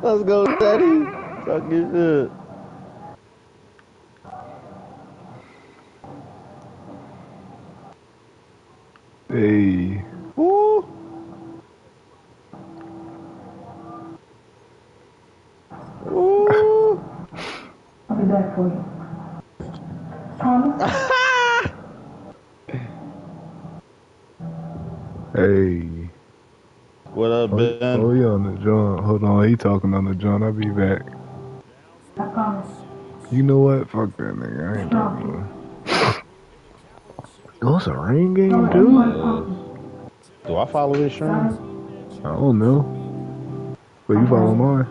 Let's go, Teddy. Talk your shit. Hey. Woo. Woo. I'll be back for you. Hey. What up, Ben? Oh, he on the joint. Hold on, he talking on the joint. I'll be back. I promise. You know what? Fuck that nigga. I ain't talking to him. Oh, it's a rain game, too? Do I follow his stream? I don't know. But you follow mine?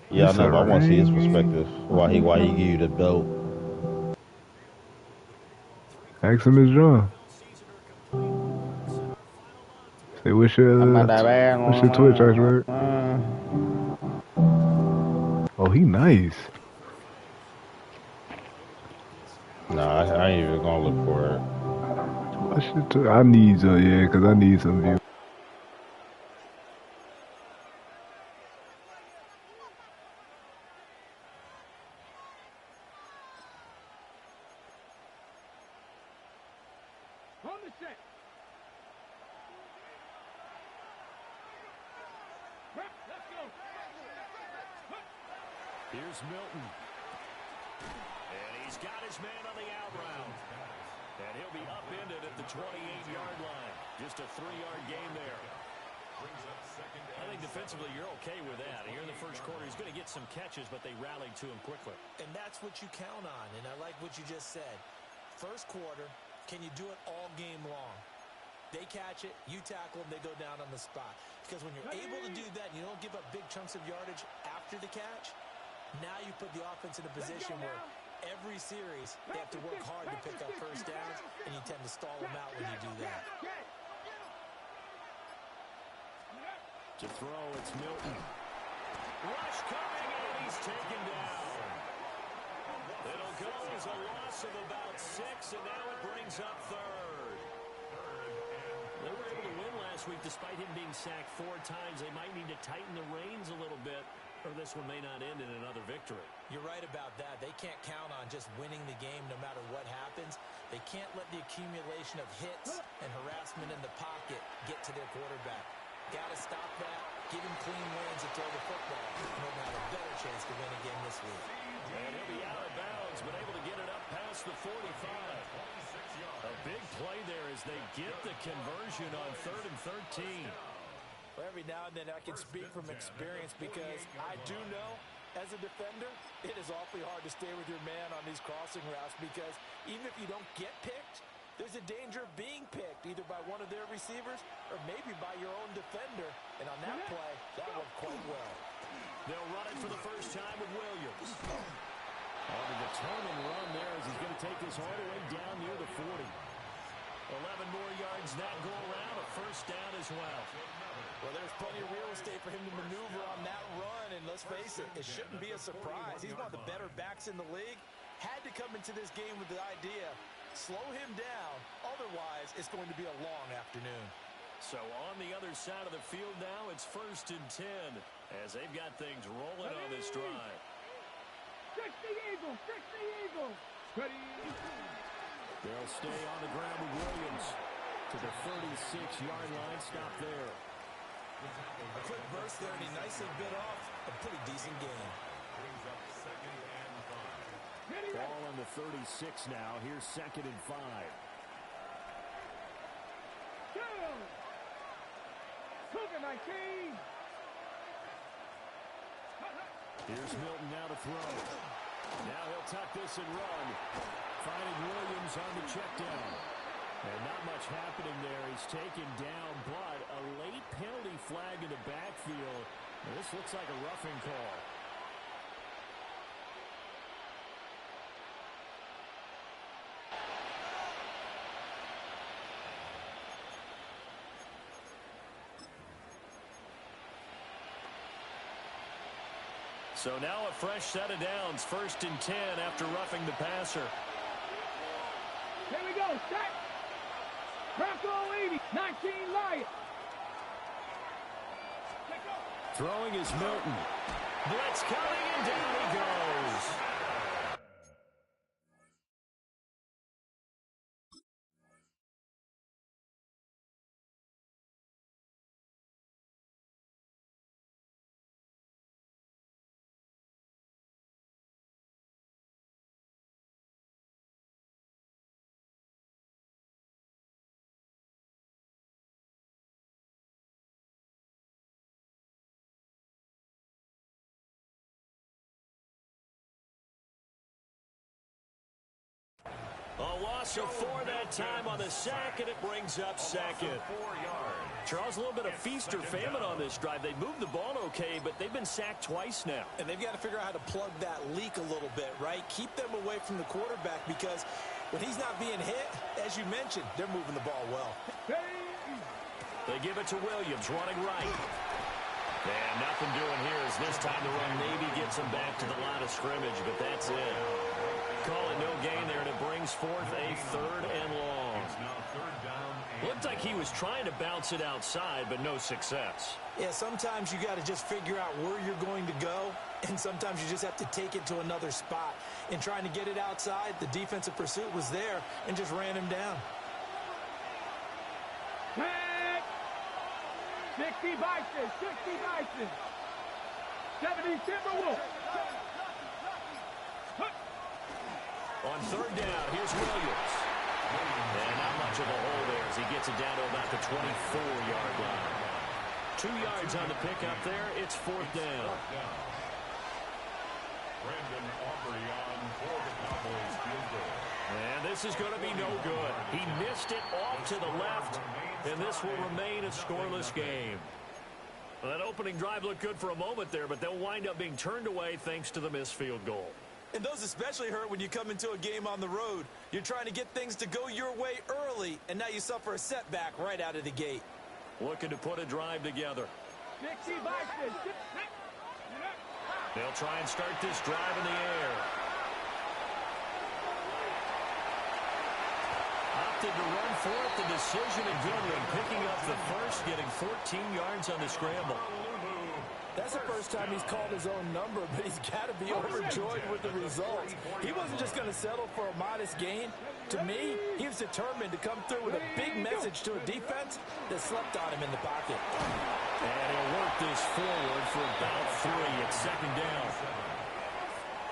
Yeah, I know, but I want to see his perspective. Why he give you the belt. Ask him his drum. Say, what's your Twitch, Iceberg? Oh, he nice. Nah, I ain't even gonna look for it. I need some, yeah, because I need some views. Here's Milton. And he's got his man on the out route. And he'll be upended at the 28-yard line. Just a 3-yard gain there. I think defensively you're okay with that. Here in the first quarter, he's going to get some catches, but they rallied to him quickly. And that's what you count on, and I like what you just said. First quarter, can you do it all game long? They catch it, you tackle them, they go down on the spot. Because when you're able to do that, and you don't give up big chunks of yardage after the catch, now you put the offense in a position where every series they have to work hard to pick up first downs, and you tend to stall them out when you do that. To throw, it's Milton. Rush coming, and he's taken down. It'll go as a loss of about 6, and now it brings up third. They were able to win last week despite him being sacked 4 times. They might need to tighten the reins a little bit, or this one may not end in another victory. You're right about that. They can't count on just winning the game no matter what happens. They can't let the accumulation of hits and harassment in the pocket get to their quarterback. Got to stop that, give him clean lanes and throw the football, and they'll have a better chance to win again this week. And he'll be out of bounds, but able to get it up past the 45. A big play there as they get the conversion on 3rd and 13. Well, every now and then I can speak from experience because I do know, as a defender, it is awfully hard to stay with your man on these crossing routes because even if you don't get picked, there's a danger of being picked either by one of their receivers or maybe by your own defender. And on that play, that worked quite well. They'll run it for the first time with Williams. On a determined run there as he's going to take this all the way down near the 40. 11 more yards that go around, a first down as well. Well, there's plenty of real estate for him to maneuver on that run, and let's face it, it shouldn't be a surprise. He's one of the better backs in the league. Had to come into this game with the idea, slow him down, otherwise it's going to be a long afternoon. So on the other side of the field now, it's 1st and 10 as they've got things rolling on this drive. 60 Eagles, 60 Eagles. Ready. They'll stay on the ground with Williams to the 36-yard line. Stop there. A quick burst there, and he nicely bit off a pretty decent game. Ball on the 36 now. Here's 2nd and 5. Cougar 19. Here's Milton now to throw. Now he'll tuck this and run. Finding Williams on the check down. And not much happening there. He's taken down, but a late penalty flag in the backfield. Now this looks like a roughing call. So now a fresh set of downs. 1st and 10 after roughing the passer. Here we go. Set. Bronco 80. 19 Lions. Throwing is Milton. Blitz coming, and down he goes. A loss of 4 that time on the sack, and it brings up second. Charles, a little bit of feast or famine on this drive. They moved the ball okay, but they've been sacked twice now. And they've got to figure out how to plug that leak a little bit, right? Keep them away from the quarterback because when he's not being hit, as you mentioned, they're moving the ball well. They give it to Williams, running right. And nothing doing here as this time the run maybe gets him back to the line of scrimmage, but that's it. Call it no gain there, and it brings forth a 3rd and long. Looked like he was trying to bounce it outside, but no success. Yeah, sometimes you got to just figure out where you're going to go, and sometimes you just have to take it to another spot. In trying to get it outside, the defensive pursuit was there and just ran him down. 60 Bison, 60 Bison. 70 Timberwolves. On 3rd down, here's Williams. And not much of a hole there as he gets it down to about the 24-yard line. 2 yards on the pickup there. It's 4th down. And this is going to be no good. He missed it off to the left, and this will remain a scoreless game. That opening drive looked good for a moment there, but they'll wind up being turned away thanks to the missed field goal. And those especially hurt when you come into a game on the road. You're trying to get things to go your way early, and now you suffer a setback right out of the gate. Looking to put a drive together. 60 Bison. They'll try and start this drive in the air. Opted to run for it. The decision a good one. Picking up the first, getting 14 yards on the scramble. That's the first time he's called his own number, but he's got to be overjoyed with the results. He wasn't just going to settle for a modest gain. To me, he was determined to come through with a big message to a defense that slept on him in the pocket. And he'll work this forward for about 3. It's 2nd down.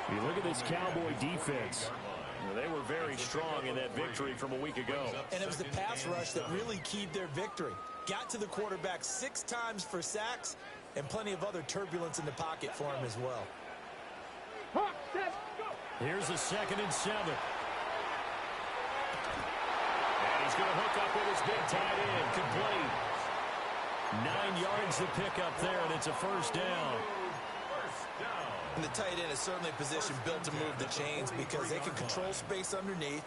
You look at this Cowboy defense. They were very strong in that victory from a week ago. And it was the pass rush that really keyed their victory. Got to the quarterback 6 times for sacks, and plenty of other turbulence in the pocket for him as well. Here's a 2nd and 7. And he's going to hook up with his big tight end. Complete. 9 yards to pick up there, and it's a 1st down. And the tight end is certainly a position built to move the chains because they can control space underneath.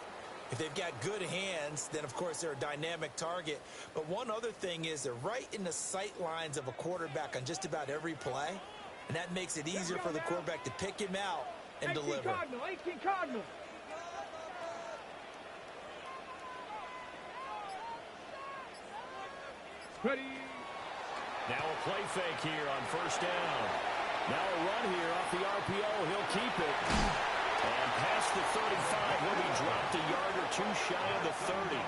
If they've got good hands, then, of course, they're a dynamic target. But one other thing is they're right in the sight lines of a quarterback on just about every play, and that makes it easier for the quarterback to pick him out and 18 deliver. Cardinal, 18 Cardinal. Ready. Now a play fake here on 1st down. Now a run here off the RPO. He'll keep it. And past the 35, he'll be dropped a yard or 2 shy of the 30.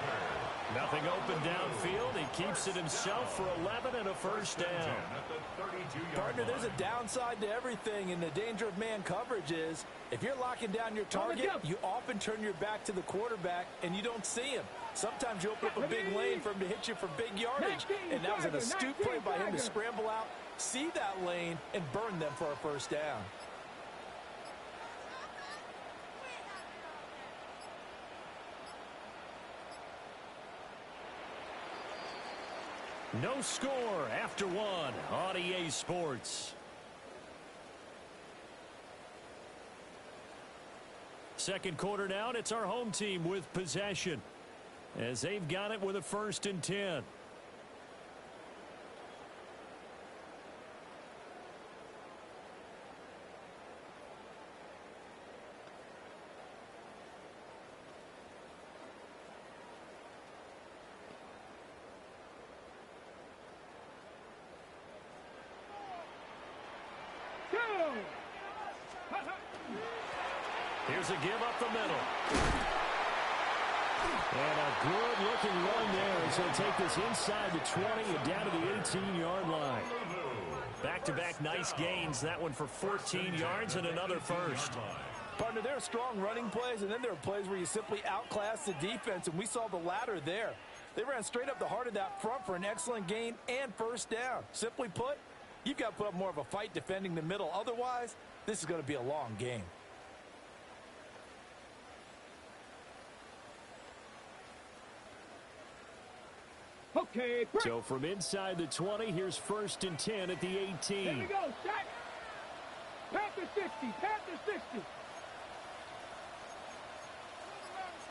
Nothing open downfield. He keeps it himself for 11 and a 1st down. Partner, there's a downside to everything, and the danger of man coverage is if you're locking down your target, you often turn your back to the quarterback, and you don't see him. Sometimes you open up a big lane for him to hit you for big yardage, and that was an astute play by him to scramble out, see that lane, and burn them for a 1st down. No score after 1 on EA Sports. Second quarter now, and it's our home team with possession as they've got it with a 1st and 10. Here's a give up the middle. And a good-looking run there as he'll take this inside the 20 and down to the 18-yard line. Back-to-back nice gains. That one for 14 yards and another first. Partner, there are strong running plays, and then there are plays where you simply outclass the defense, and we saw the latter there. They ran straight up the heart of that front for an excellent gain and first down. Simply put, you've got to put up more of a fight defending the middle. Otherwise, this is going to be a long game. Okay, break. So from inside the 20, here's 1st and 10 at the 18. Here we go, Shaq. Panther 60, Panther 60.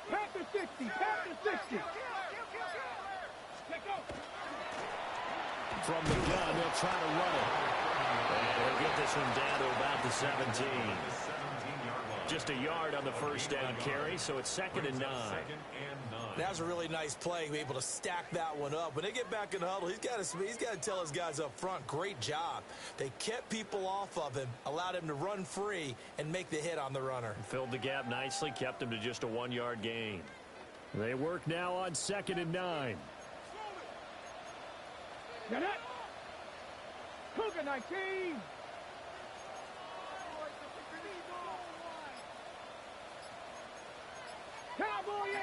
Panther 60, Panther 60. Take off. From the gun, they'll try to run it. And they'll get this one down to about the 17. Just a yard on the first down carry, so it's 2nd and 9. That was a really nice play, be able to stack that one up. When they get back in the huddle, he's got to tell his guys up front, great job. They kept people off of him, allowed him to run free, and make the hit on the runner. Filled the gap nicely, kept him to just a 1-yard gain. They work now on 2nd and 9. Get it. Cougar 19. Cowboy 80.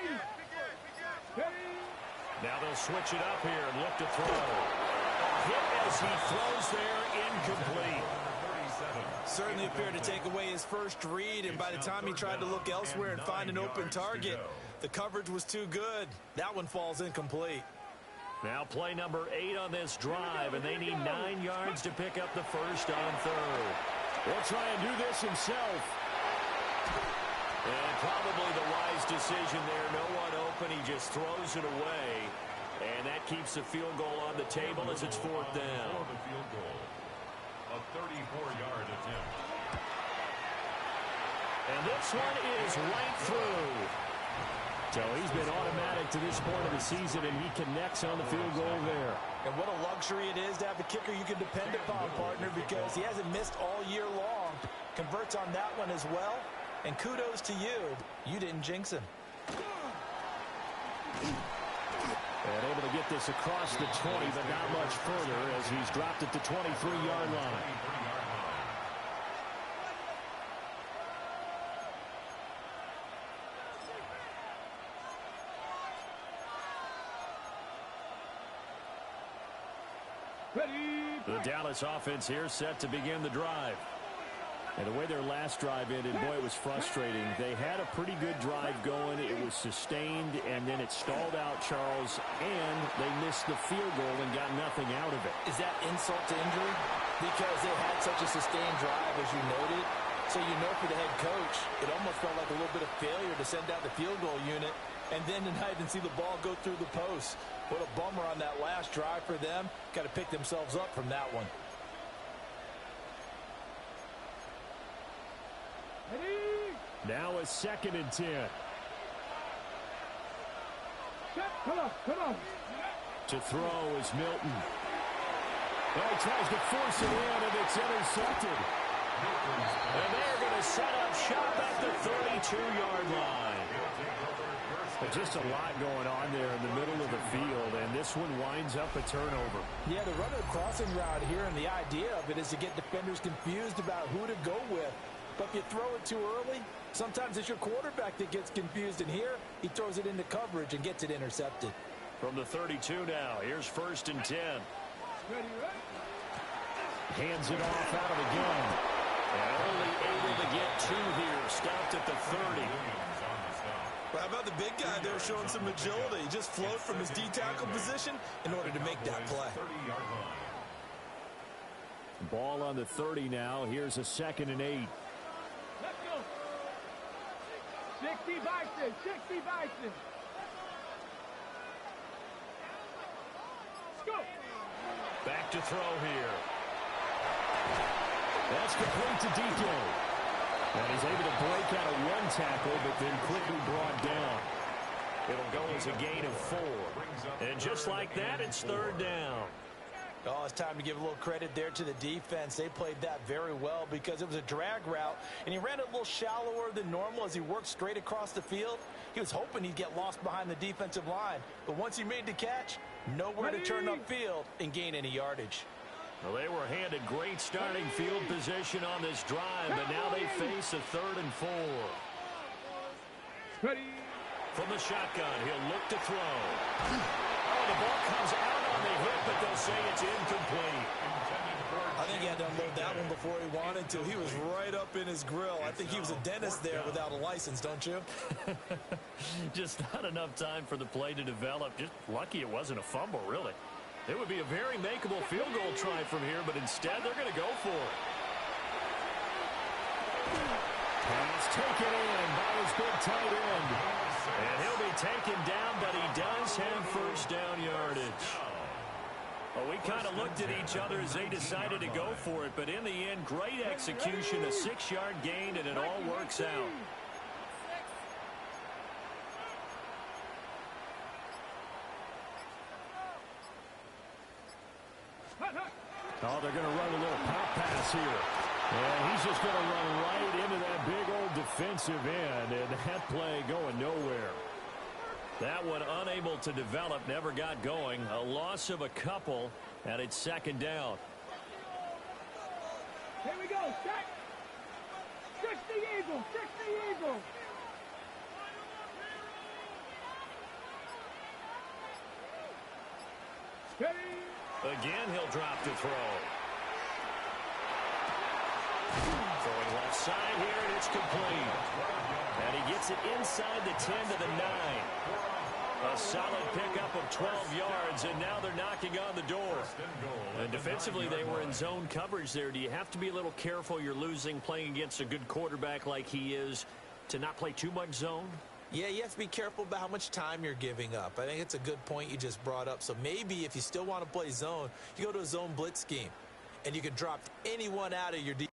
Now they'll switch it up here and look to throw. Hit as he throws there, incomplete. Certainly appeared to take away his first read, and by the time he tried to look elsewhere and find an open target, the coverage was too good. That one falls incomplete. Now play number 8 on this drive, and they need 9 yards to pick up the first on 3rd. He'll try and do this himself. And probably the wise decision there. No one open. He just throws it away. And that keeps the field goal on the table as it's 4th down. The field goal. A 34-yard attempt. And this one is right through. So he's been automatic to this point of the season, and he connects on the field goal there. And what a luxury it is to have a kicker you can depend upon, partner, because he hasn't missed all year long. Converts on that one as well. And kudos to you. You didn't jinx him. And able to get this across the 20, but not much further as he's dropped at the 23-yard line. The Dallas offense here set to begin the drive. And the way their last drive ended, boy, it was frustrating. They had a pretty good drive going. It was sustained, and then it stalled out, Charles, and they missed the field goal and got nothing out of it. Is that insult to injury? Because they had such a sustained drive, as you noted. So you know for the head coach, it almost felt like a little bit of failure to send out the field goal unit and then tonight and see the ball go through the post. What a bummer on that last drive for them. Got to pick themselves up from that one. Now a 2nd and 10. Come on. To throw is Milton. Well, he tries to force it in, and it's intercepted. And they're going to set up shop at the 32-yard line. But just a lot going on there in the middle of the field, and this one winds up a turnover. Yeah, the runner crossing route here, and the idea of it is to get defenders confused about who to go with. But if you throw it too early, sometimes it's your quarterback that gets confused, and here he throws it into coverage and gets it intercepted. From the 32 now, here's 1st and 10. Hands it off out of the gun. And only able to get 2 here, stopped at the 30. Well, how about the big guy there showing some agility? He just flowed from his D-tackle position in order to make that play. Ball on the 30 now. Here's a 2nd and 8. Let's go. 60 Bison. Let's go. Back to throw here. That's complete to DK. And he's able to break out of 1 tackle, but then quickly brought down. It'll go as a gain of 4. And just like that, it's 3rd down. Oh, it's time to give a little credit there to the defense. They played that very well because it was a drag route, and he ran it a little shallower than normal as he worked straight across the field. He was hoping he'd get lost behind the defensive line, but once he made the catch, nowhere to turn upfield and gain any yardage. Well, they were handed great starting field position on this drive, but now they face a 3rd and 4. Ready. From the shotgun, he'll look to throw. Oh, the ball comes out on the hit, but they'll say it's incomplete. I think he had to unload that one before he wanted to. He was right up in his grill. I think he was a dentist there without a license, don't you? Just not enough time for the play to develop. Just lucky it wasn't a fumble, really. It would be a very makeable field goal try from here, but instead they're going to go for it. Pass taken in by his big tight end. And he'll be taken down, but he does have first down yardage. Well, we kind of looked at each other as they decided to go for it, but in the end, great execution, a 6-yard gain, and it all works out. Oh, they're going to run a little pop pass here. And he's just going to run right into that big old defensive end, and that play going nowhere. That one unable to develop, never got going. A loss of a couple, and it's 2nd down. Here we go. Set. 60 Eagle. 60 Eagle. Steady. Again, he'll drop to throw. Throwing left side here, and it's complete. And he gets it inside the 10 to the 9. A solid pickup of 12 yards, and now they're knocking on the door. And defensively, they were in zone coverage there. Do you have to be a little careful you're losing playing against a good quarterback like he is to not play too much zone? Yeah, you have to be careful about how much time you're giving up. I think it's a good point you just brought up. So maybe if you still want to play zone, you go to a zone blitz scheme, and you can drop anyone out of your defense.